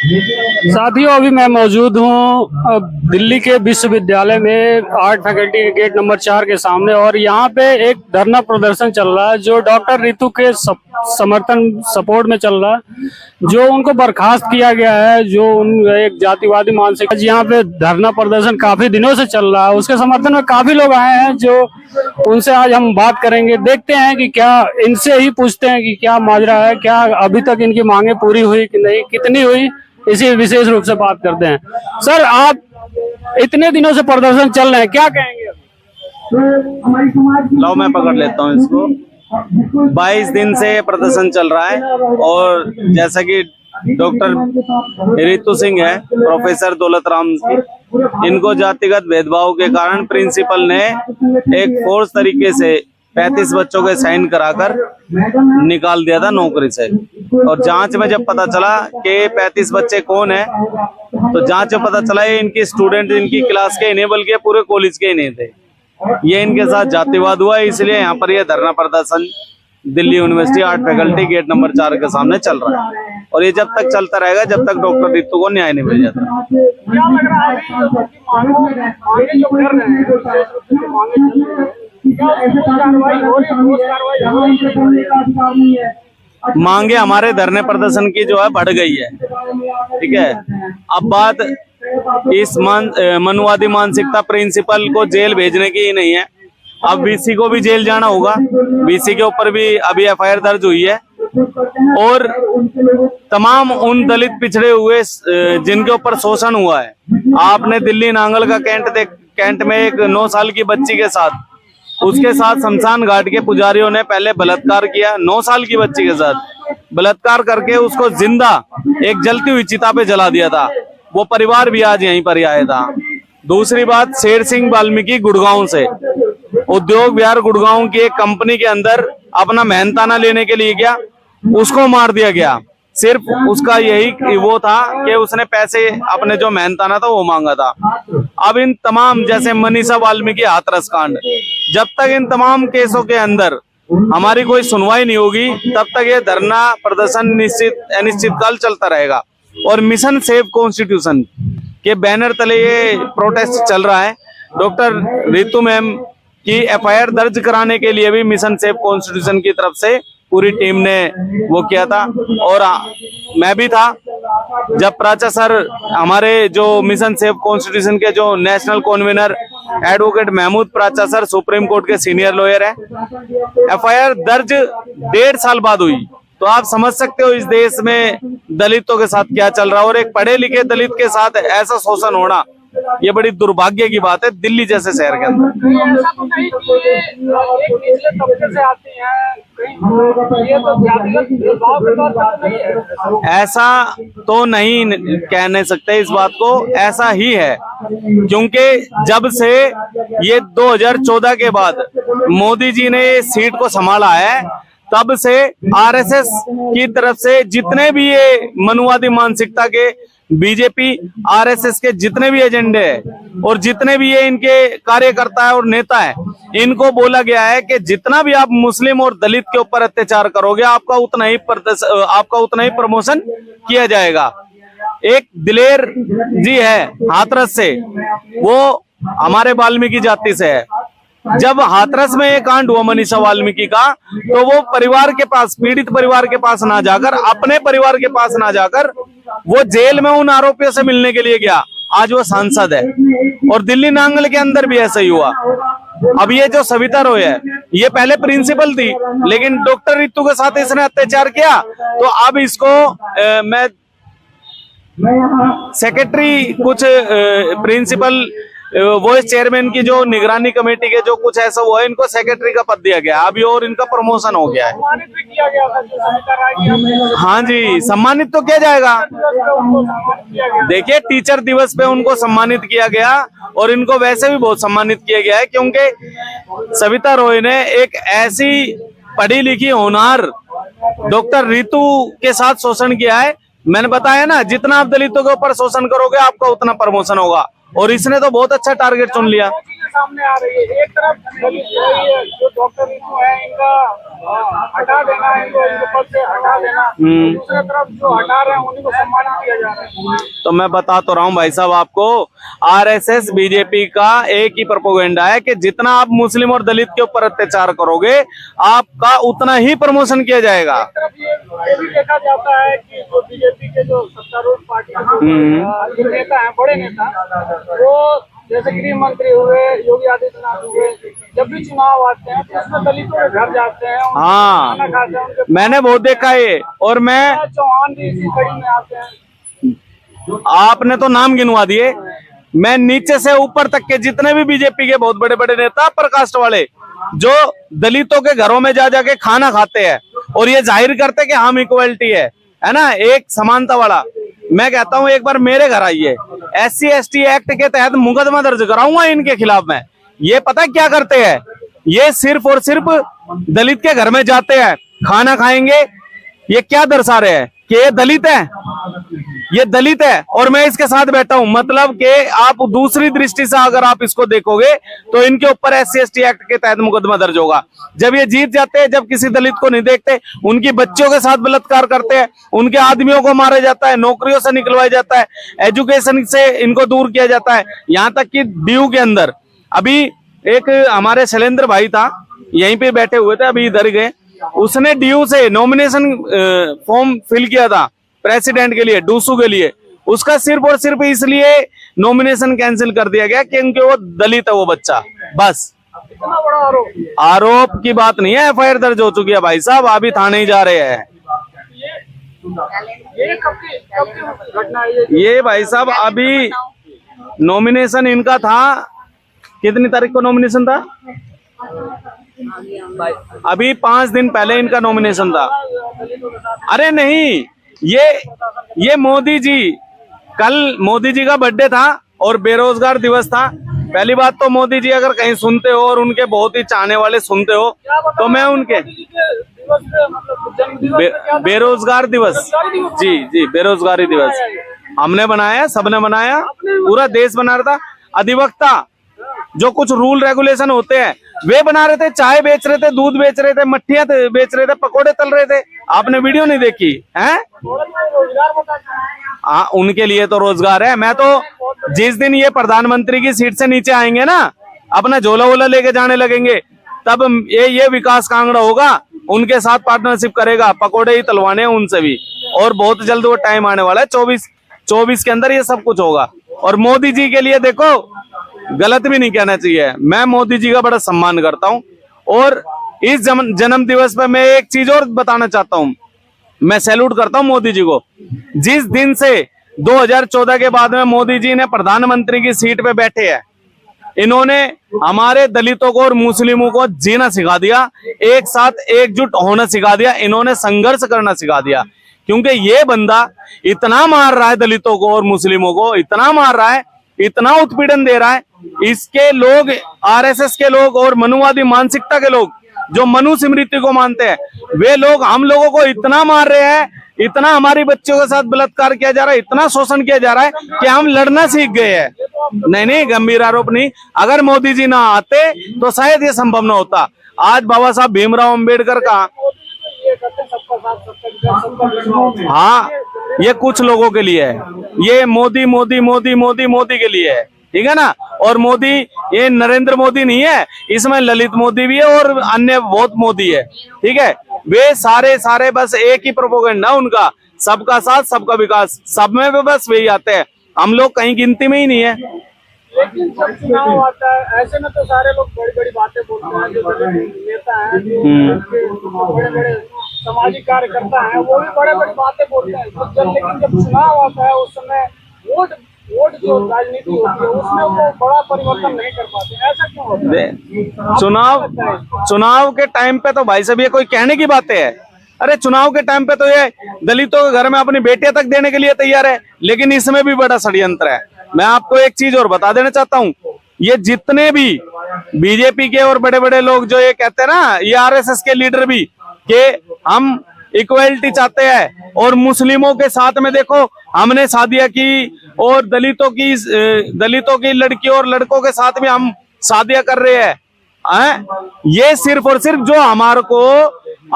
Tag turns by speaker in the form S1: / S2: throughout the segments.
S1: साथियों, अभी मैं मौजूद हूँ दिल्ली के विश्वविद्यालय में आर्ट फैकल्टी के गेट नंबर 4 के सामने, और यहाँ पे एक धरना प्रदर्शन चल रहा है जो डॉक्टर रितु के समर्थन सपोर्ट में चल रहा है, जो उनको बर्खास्त किया गया है, जो उन एक जातिवादी मानसिक। यहाँ पे धरना प्रदर्शन काफी दिनों से चल रहा है, उसके समर्थन में काफी लोग आए हैं, जो उनसे आज हम बात करेंगे। देखते हैं कि क्या, इनसे ही पूछते हैं कि क्या माजरा है, क्या अभी तक इनकी मांगे पूरी हुई कि नहीं, कितनी हुई, इसी विशेष रूप से बात करते हैं। सर, आप इतने दिनों से प्रदर्शन चल रहे हैं, क्या कहेंगे?
S2: लो, मैं पकड़ लेता हूँ इसको। 22 दिन से प्रदर्शन चल रहा है, और जैसा कि डॉक्टर रितु सिंह है, प्रोफेसर दौलत राम, इनको जातिगत भेदभाव के कारण प्रिंसिपल ने एक फोर्स तरीके से 35 बच्चों के साइन कराकर निकाल दिया था नौकरी से। और जांच में जब पता चला कि 35 बच्चे कौन है, तो जांच में पता चला ये इनकी स्टूडेंट, इनकी क्लास के नहीं बल्कि पूरे कॉलेज के ही नहीं थे। ये इनके साथ जातिवाद हुआ, इसलिए यहाँ पर ये धरना प्रदर्शन Delhi university art faculty gate number 4 के सामने चल रहा है, और ये जब तक चलता रहेगा जब तक डॉक्टर रितु को न्याय नहीं मिल जाता।
S1: क्या लग रहा है?
S2: मांगे हमारे धरने प्रदर्शन की जो है बढ़ गई है, ठीक है। अब बात इस मनुवादी मानसिकता प्रिंसिपल को जेल भेजने की ही नहीं है, अब वीसी को भी जेल जाना होगा। वीसी के ऊपर भी अभी एफआईआर दर्ज हुई है, और तमाम उन दलित पिछड़े हुए जिनके ऊपर शोषण हुआ है। आपने दिल्ली नांगल का कैंट में एक 9 साल की बच्ची के साथ, उसके साथ शमशान घाट के पुजारियों ने पहले बलात्कार किया, 9 साल की बच्ची के साथ बलात्कार करके उसको जिंदा एक जलती हुई चिता पे जला दिया था। वो परिवार भी आज यहीं पर ही आया था। दूसरी बात, शेर सिंह वाल्मीकि गुड़गांव से उद्योग विहार गुड़गांव की एक कंपनी के अंदर अपना मेहनताना लेने के लिए गया, उसको मार दिया गया। सिर्फ उसका यही वो था कि उसने पैसे, अपने जो मेहनताना था वो मांगा था। अब इन तमाम, जैसे मनीषा वाल्मीकि हाथरस कांड, जब तक इन तमाम केसों के अंदर हमारी कोई सुनवाई नहीं होगी, तब तक ये धरना प्रदर्शन अनिश्चित काल चलता रहेगा। और मिशन सेव कॉन्स्टिट्यूशन के बैनर तले ये प्रोटेस्ट चल रहा है। डॉक्टर रितु मैम की एफआईआर दर्ज कराने के लिए भी मिशन सेव कॉन्स्टिट्यूशन की तरफ से पूरी टीम ने वो किया था, और मैं भी था जब प्राचा सर, हमारे जो मिशन सेव कॉन्स्टिट्यूशन के जो नेशनल कन्वीनर एडवोकेट महमूद प्राचा सर सुप्रीम कोर्ट के सीनियर लॉयर हैं, एफआईआर दर्ज 1.5 साल बाद हुई। तो आप समझ सकते हो इस देश में दलितों के साथ क्या चल रहा है, और एक पढ़े लिखे दलित के साथ ऐसा शोषण होना, ये बड़ी दुर्भाग्य की बात है दिल्ली जैसे शहर के अंदर।
S1: ऐसा तो नहीं कि ये एक निचले तबके से आती हैं, ये तो जातिगत भेदभाव के तौर पर नहीं है।
S2: ऐसा तो नहीं कह नहीं सकते इस बात को, ऐसा ही है, क्योंकि जब से ये 2014 के बाद मोदी जी ने सीट को संभाला है, तब से आरएसएस की तरफ से जितने भी ये मनुवादी मानसिकता के, बीजेपी आरएसएस के जितने भी एजेंडे हैं, और जितने भी ये इनके कार्यकर्ता है और नेता है, इनको बोला गया है कि जितना भी आप मुस्लिम और दलित के ऊपर अत्याचार करोगे, आपका उतना ही प्रमोशन किया जाएगा। एक दिलेर जी है हाथरस से, वो हमारे वाल्मीकि जाति से है। जब हाथरस में ये कांड हुआ मनीषा वाल्मीकि का, तो वो परिवार के पास, पीड़ित परिवार के पास ना जाकर, अपने परिवार के पास ना जाकर, वो जेल में उन आरोपियों से मिलने के लिए गया। आज वो सांसद है। और दिल्ली नांगल के अंदर भी ऐसा ही हुआ। अब ये जो सविता रॉय है, ये पहले प्रिंसिपल थी, लेकिन डॉक्टर रितु के साथ इसने अत्याचार किया, तो अब इसको मैं सेक्रेटरी, कुछ प्रिंसिपल वाइस चेयरमैन की जो निगरानी कमेटी के जो कुछ ऐसा हुआ है, इनको सेक्रेटरी का पद दिया गया अभी, और इनका प्रमोशन हो गया है।
S1: सम्मानित भी किया गया था।
S2: हाँ जी, सम्मानित तो किया जाएगा। देखिए, टीचर दिवस पे उनको सम्मानित किया गया, और इनको वैसे भी बहुत सम्मानित किया गया है, क्योंकि सविता रॉय ने एक ऐसी पढ़ी लिखी होनहार डॉक्टर रितु के साथ शोषण किया है। मैंने बताया ना, जितना आप दलितों के ऊपर शोषण करोगे, आपका उतना प्रमोशन होगा, और इसने तो बहुत अच्छा टारगेट चुन लिया।
S3: सामने आ रही है। एक तरफ जो डॉक्टर रितु है इनका हटा देना है, इनको इनके पद से हटा देना, दूसरी तरफ जो हटा रहे हैं उन्हीं को सम्मानित किया जा रहा है।
S2: तो मैं बता तो रहा हूँ भाई साहब आपको, आरएसएस बीजेपी का एक ही प्रोपेगेंडा है कि जितना आप मुस्लिम और दलित के ऊपर अत्याचार करोगे आपका उतना ही प्रमोशन किया जाएगा।
S3: ये भी देखा जाता है कि जो बीजेपी के जो सत्तारूढ़ पार्टी के जो नेता हैं, बड़े नेता, वो जैसे गृह मंत्री हुए, योगी आदित्यनाथ हुए, जब भी चुनाव आते हैं तो उसमें दलितों के घर जाते हैं,
S2: हाँ
S3: खाना खाते हैं, उनके
S2: मैंने बहुत देखा है। और मैं
S3: चौहान भी इसी कड़ी में आते हैं।
S2: आपने तो नाम गिनवा दिए, मैं नीचे से ऊपर तक के जितने भी बीजेपी के बहुत बड़े बड़े नेता प्रकास्ट वाले जो दलितों के घरों में जा जाके खाना खाते हैं और ये जाहिर करते हैं कि हम इक्वलिटी है ना, एक समानता वाला। मैं कहता हूं एक बार मेरे घर आइए, SC/ST एक्ट के तहत मुकदमा दर्ज कराऊंगा इनके खिलाफ मैं। ये पता क्या करते हैं, ये सिर्फ और सिर्फ दलित के घर में जाते हैं, खाना खाएंगे। ये क्या दर्शा रहे हैं कि ये दलित है, ये दलित है और मैं इसके साथ बैठा हूं। मतलब कि आप दूसरी दृष्टि से अगर आप इसको देखोगे तो इनके ऊपर SC/ST एक्ट के तहत मुकदमा दर्ज होगा। जब ये जीत जाते हैं, जब किसी दलित को नहीं देखते, उनकी बच्चियों के साथ बलात्कार करते हैं, उनके आदमियों को मारा जाता है, नौकरियों से निकलवाया जाता है, एजुकेशन से इनको दूर किया जाता है। यहाँ तक कि DU के अंदर अभी एक हमारे शैलेंद्र भाई था, यहीं पे बैठे हुए थे, अभी इधर गए, उसने DU से नॉमिनेशन फॉर्म फिल किया था प्रेसिडेंट के लिए, डूसू के लिए। उसका सिर्फ और सिर्फ इसलिए नॉमिनेशन कैंसिल कर दिया गया क्योंकि वो दलित है वो बच्चा। बस
S3: इतना बड़ा
S2: आरोप की बात नहीं है, FIR दर्ज हो चुकी है भाई साहब, अभी थाने ही जा रहे हैं।
S3: ये कब की घटना है?
S2: ये भाई साहब अभी नॉमिनेशन इनका था, कितनी तारीख को नॉमिनेशन था? अभी 5 दिन पहले इनका नॉमिनेशन था। अरे नहीं, ये मोदी जी, कल मोदी जी का बर्थडे था और बेरोजगार दिवस था। पहली बात तो मोदी जी अगर कहीं सुनते हो और उनके बहुत ही चाहने वाले सुनते हो तो मैं उनके बेरोजगार दिवस, जी बेरोजगारी दिवस हमने बनाया, सबने बनाया, पूरा देश बना रहा था। अधिवक्ता जो कुछ रूल रेगुलेशन होते हैं वे बना रहे थे, चाय बेच रहे थे, दूध बेच रहे थे, मट्ठियां बेच रहे थे, पकोड़े तल रहे थे। आपने वीडियो नहीं देखी है? हाँ, उनके लिए तो रोजगार है। मैं तो जिस दिन ये प्रधानमंत्री की सीट से नीचे आएंगे ना, अपना झोला वोला लेके जाने लगेंगे, तब ये विकास कांगड़ा होगा, उनके साथ पार्टनरशिप करेगा, पकोड़े ही तलवाने हैं उनसे भी। और बहुत जल्द वो टाइम आने वाला है, 24 के अंदर ये सब कुछ होगा। और मोदी जी के लिए देखो, गलत भी नहीं कहना चाहिए, मैं मोदी जी का बड़ा सम्मान करता हूं। और इस जन्म दिवस पे मैं एक चीज और बताना चाहता हूं, मैं सैल्यूट करता हूं मोदी जी को। जिस दिन से 2014 के बाद में मोदी जी ने प्रधानमंत्री की सीट पे बैठे हैं, इन्होंने हमारे दलितों को और मुस्लिमों को जीना सिखा दिया, एक साथ एकजुट होना सिखा दिया, इन्होंने संघर्ष करना सिखा दिया। क्योंकि ये बंदा इतना मार रहा है दलितों को और मुस्लिमों को, इतना मार रहा है, इतना उत्पीड़न दे रहा है। इसके लोग, आरएसएस के लोग और मनुवादी मानसिकता के लोग जो मनु स्मृति को मानते हैं, वे लोग हम लोगों को इतना मार रहे हैं, इतना हमारी बच्चों के साथ बलात्कार किया जा रहा है, इतना शोषण किया जा रहा है कि हम लड़ना सीख गए हैं। नहीं, गंभीर आरोप नहीं। अगर मोदी जी ना आते तो शायद ये संभव ना होता। आज बाबा साहब भीमराव अंबेडकर का, हाँ, ये कुछ लोगों के लिए है, ये मोदी मोदी मोदी मोदी मोदी के लिए है, ठीक है ना। और मोदी ये नरेंद्र मोदी नहीं है, इसमें ललित मोदी भी है और अन्य बहुत मोदी है, ठीक है। वे सारे बस एक ही प्रोपेगेंडा उनका, सबका साथ सबका विकास, सब में भी बस वही आते हैं। हम लोग कहीं गिनती में ही नहीं है।
S3: लेकिन जब चुनाव आता है ऐसे में तो सारे लोग बड़ी बड़ी बातें बोलते हैं, जो नेता हैं, जो बड़े बड़े सामाजिक कार्यकर्ता हैं, वो भी बड़े बड़ी बातें बोलते हैं। लेकिन जब चुनाव आता है उस समय वोट जो राजनीति होती है उसमें वो बड़ा परिवर्तन नहीं कर पाते, ऐसा क्यों होता है?
S2: चुनाव के टाइम पे तो भाई साहब ये कोई कहने की बातें है। अरे चुनाव के टाइम पे तो ये दलितों के घर में अपनी बेटियां तक देने के लिए तैयार है, लेकिन इसमें भी बड़ा षड्यंत्र है। मैं आपको एक चीज और बता देना चाहता हूँ, ये जितने भी बीजेपी के और बड़े बड़े लोग जो ये कहते हैं ना, ये आरएसएस के लीडर भी, कि हम इक्वलिटी चाहते हैं और मुस्लिमों के साथ में देखो हमने शादियां की और दलितों की लड़कियों और लड़कों के साथ भी हम शादियां कर रहे हैं। ये सिर्फ और सिर्फ जो हमारे को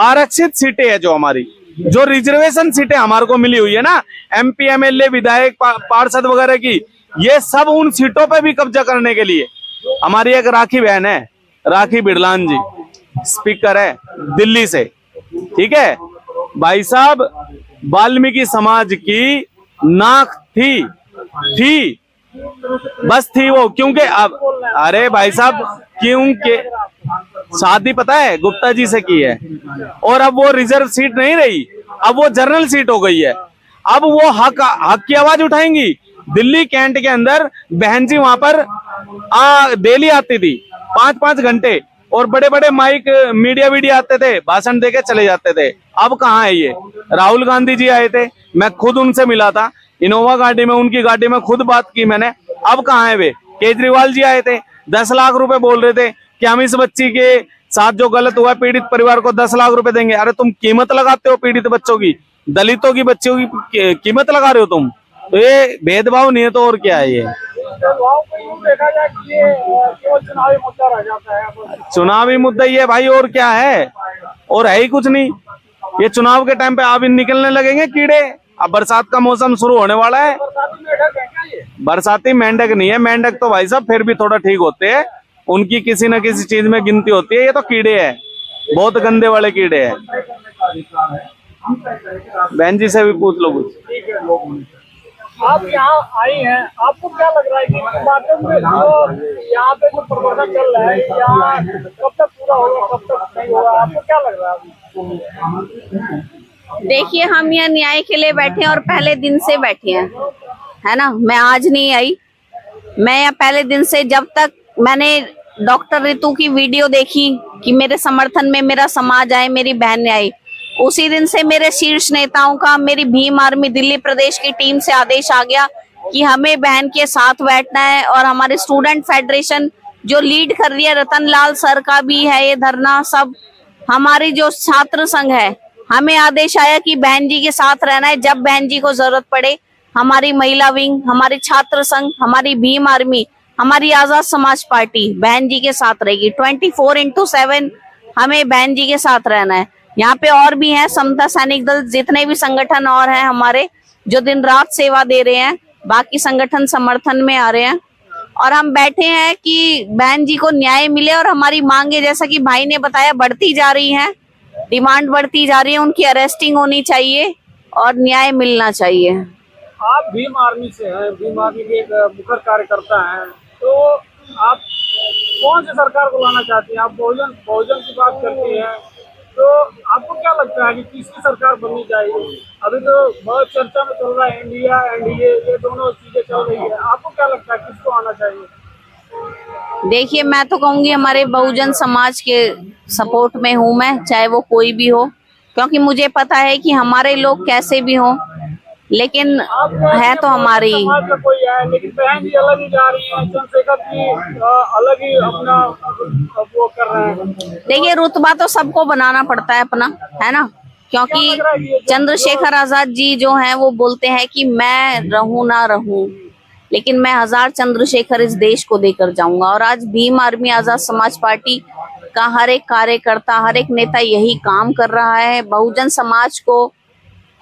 S2: आरक्षित सीटें है, जो हमारी जो रिजर्वेशन सीटें हमारे को मिली हुई है ना, MP MLA विधायक पार्षद वगैरह की, ये सब उन सीटों पे भी कब्जा करने के लिए। हमारी एक राखी बहन है, राखी बिरलान जी, स्पीकर है दिल्ली से, ठीक है भाई साहब, वाल्मीकि समाज की नाक थी बस थी वो, क्योंकि अब अरे भाई साहब, क्योंकि शादी पता है गुप्ता जी से की है, और अब वो रिजर्व सीट नहीं रही, अब वो जनरल सीट हो गई है। अब वो हक की आवाज उठाएंगी। दिल्ली कैंट के अंदर बहन जी वहां पर डेली आती थी 5-5 घंटे, और बड़े बड़े माइक मीडिया आते थे, भाषण देके चले जाते थे। अब कहाँ है ये? राहुल गांधी जी आए थे, मैं खुद उनसे मिला था, इनोवा गाड़ी में, उनकी गाड़ी में खुद बात की मैंने। अब कहाँ है वे? केजरीवाल जी आए थे, 10 लाख रुपए बोल रहे थे कि हम इस बच्ची के साथ जो गलत हुआ पीड़ित परिवार को 10 लाख रुपए देंगे। अरे तुम कीमत लगाते हो पीड़ित बच्चों की, दलितों की बच्चों की कीमत लगा रहे हो तुम, तो ये भेदभाव नहीं है तो और क्या है? ये
S3: देखा जाए कि ये केवल चुनावी मुद्दा रह जाता है।
S2: चुनावी मुद्दा ही है भाई, और क्या है? और है ही कुछ नहीं। ये चुनाव के टाइम पे आप निकलने लगेंगे कीड़े। अब बरसात का मौसम शुरू होने वाला है। बरसाती मेंढक नहीं है, मेंढक तो भाई साहब फिर भी थोड़ा ठीक होते हैं, उनकी किसी न किसी चीज में गिनती होती है। ये तो कीड़े हैं, बहुत गंदे वाले कीड़े हैं। बहन जी से भी पूछ लो कुछ।
S3: आप यहाँ आई हैं, आपको क्या लग रहा है कि इस बातों में जो यहाँ पे जो प्रदर्शन चल रहा है, यहाँ कब तक पूरा होगा, कब तक नहीं होगा, आपको क्या लग रहा है?
S4: देखिए, हम यहाँ न्याय के लिए बैठे हैं और पहले दिन से बैठे हैं, है ना। मैं आज नहीं आई, मैं यहाँ पहले दिन से, जब तक मैंने डॉक्टर रितु की वीडियो देखी कि मेरे समर्थन में मेरा समाज आए, मेरी बहन आई, उसी दिन से मेरे शीर्ष नेताओं का, मेरी भीम आर्मी दिल्ली प्रदेश की टीम से आदेश आ गया कि हमें बहन के साथ बैठना है। और हमारे स्टूडेंट फेडरेशन जो लीड कर रही है, रतन लाल सर का भी है ये धरना, सब हमारी जो छात्र संघ है, हमें आदेश आया कि बहन जी के साथ रहना है। जब बहन जी को जरूरत पड़े, हमारी महिला विंग, हमारी छात्र संघ, हमारी भीम आर्मी, हमारी आजाद समाज पार्टी बहन जी के साथ रहेगी। 24/7 हमें बहन जी के साथ रहना है। यहाँ पे और भी हैं, समता सैनिक दल, जितने भी संगठन और हैं हमारे, जो दिन रात सेवा दे रहे हैं, बाकी संगठन समर्थन में आ रहे हैं। और हम बैठे हैं कि बहन जी को न्याय मिले। और हमारी मांगे, जैसा कि भाई ने बताया, बढ़ती जा रही हैं, डिमांड बढ़ती जा रही है, उनकी अरेस्टिंग होनी चाहिए और न्याय मिलना चाहिए।
S3: आप भीम आर्मी से हैं, भीम आर्मी के एक मुखर कार्यकर्ता हैं, तो आप कौन सी सरकार को लाना चाहती हैं? आप बहुजन की बात करती हैं, तो आपको क्या लगता है कि किसकी सरकार बननी चाहिए? अभी तो बहुत चर्चा में चल रहा है इंडिया एनडीए, ये दोनों चीजें चल रही है, आपको क्या लगता है किसको आना चाहिए?
S4: देखिए, मैं तो कहूंगी हमारे बहुजन समाज के सपोर्ट में हूं मैं, चाहे वो कोई भी हो, क्योंकि मुझे पता है कि हमारे लोग कैसे भी हों, लेकिन है तो हमारी।
S3: समाज में कोई है, लेकिन बहन जी अलग ही जा रही है, चंद्रशेखर जी अलग ही अपना वो कर रहे हैं।
S4: देखिए, रुतबा तो सबको बनाना पड़ता है अपना, है ना, क्योंकि चंद्रशेखर आजाद जी जो हैं वो बोलते हैं कि मैं रहूं ना रहूं, लेकिन मैं 1000 चंद्रशेखर इस देश को देकर जाऊंगा। और आज भीम आर्मी आजाद समाज पार्टी का हर एक कार्यकर्ता, हर एक नेता यही काम कर रहा है, बहुजन समाज को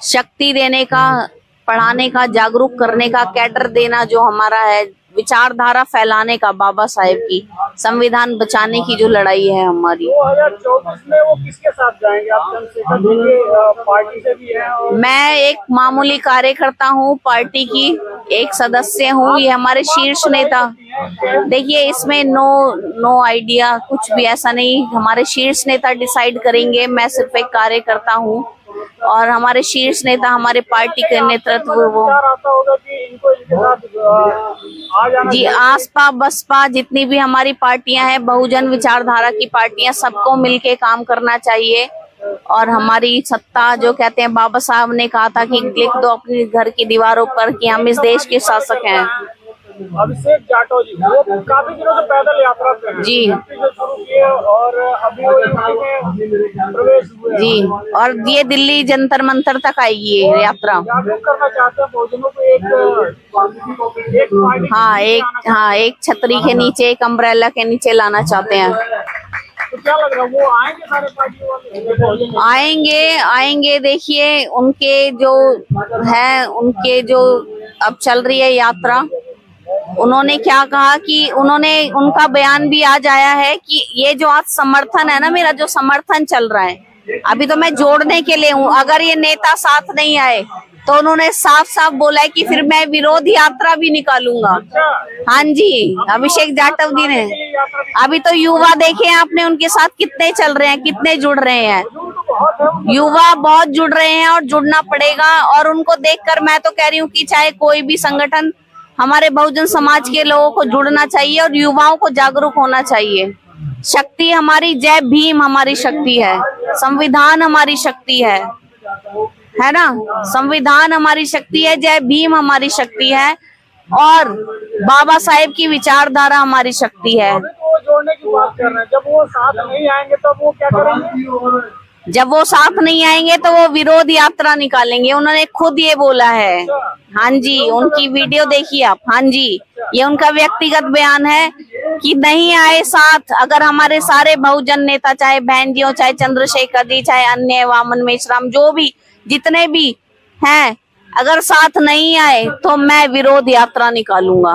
S4: शक्ति देने का, पढ़ाने का, जागरूक करने का, कैडर देना जो हमारा है, विचारधारा फैलाने का, बाबा साहेब की संविधान बचाने की जो लड़ाई है हमारी।
S3: 2024 में वो किसके साथ जाएंगे? आप चंद्रशेखर जी के पार्टी से भी हैं और...
S4: मैं एक मामूली कार्यकर्ता हूँ, पार्टी की एक सदस्य हूँ। ये हमारे शीर्ष नेता, देखिए इसमें नो आइडिया, कुछ भी ऐसा नहीं, हमारे शीर्ष नेता डिसाइड करेंगे। मैं सिर्फ एक कार्यकर्ता हूँ और हमारे शीर्ष नेता, हमारे पार्टी के नेतृत्व वो जी, आसपा बसपा जितनी भी हमारी पार्टियां हैं, बहुजन विचारधारा की पार्टियां, सबको मिलके काम करना चाहिए। और हमारी सत्ता, जो कहते हैं, बाबा साहब ने कहा था कि लिख दो अपने घर की दीवारों पर कि हम इस देश के शासक हैं।
S3: अभिषेक जाटव जी, वो काफी दिनों से पैदल यात्रा पे हैं।
S4: जी।
S3: यूपी से शुरू किए और अभी वो यूपी में प्रवेश हुए।
S4: जी, और ये दिल्ली जंतर मंतर तक आएगी ये यात्रा।
S3: जागरूक करना चाहते हैं बहुजनों को एक पार्टी
S4: एक छतरी के नीचे, एक अम्ब्रेला के नीचे लाना चाहते हैं।
S3: तो क्या लग रहा है वो आएंगे सारे पार्टी वाले?
S4: आएंगे देखिए उनके जो अब चल रही है यात्रा, उन्होंने क्या कहा कि उनका बयान भी आज आया है कि ये जो आज समर्थन है ना, मेरा जो समर्थन चल रहा है अभी तो मैं जोड़ने के लिए हूँ, अगर ये नेता साथ नहीं आए तो उन्होंने साफ साफ बोला है कि फिर मैं विरोध यात्रा भी निकालूंगा। हाँ जी, अभिषेक जाटव जी ने अभी तो युवा देखे आपने उनके साथ कितने चल रहे हैं, कितने जुड़ रहे हैं, युवा बहुत जुड़ रहे हैं और जुड़ना पड़ेगा। और उनको देखकर मैं तो कह रही हूँ कि चाहे कोई भी संगठन, हमारे बहुजन समाज के लोगों को जुड़ना चाहिए और युवाओं को जागरूक होना चाहिए। शक्ति हमारी, जय भीम हमारी शक्ति है, संविधान हमारी शक्ति है ना, संविधान हमारी शक्ति है, जय भीम हमारी शक्ति है और बाबा साहेब की विचारधारा हमारी शक्ति है।
S3: वो जोड़ने की बात कर रहे हैं, जब वो साथ नहीं आएंगे तब वो क्या करेंगे?
S4: जब वो साथ नहीं आएंगे तो वो विरोध यात्रा निकालेंगे, उन्होंने खुद ये बोला है। हाँ जी, उनकी वीडियो देखिए आप। हाँ जी, ये उनका व्यक्तिगत बयान है कि नहीं आए साथ, अगर हमारे सारे बहुजन नेता, चाहे बहन जी हो, चाहे चंद्रशेखर जी, चाहे अन्य वामन मेश्राम, जो भी जितने भी हैं, अगर साथ नहीं आए तो मैं विरोध यात्रा निकालूंगा।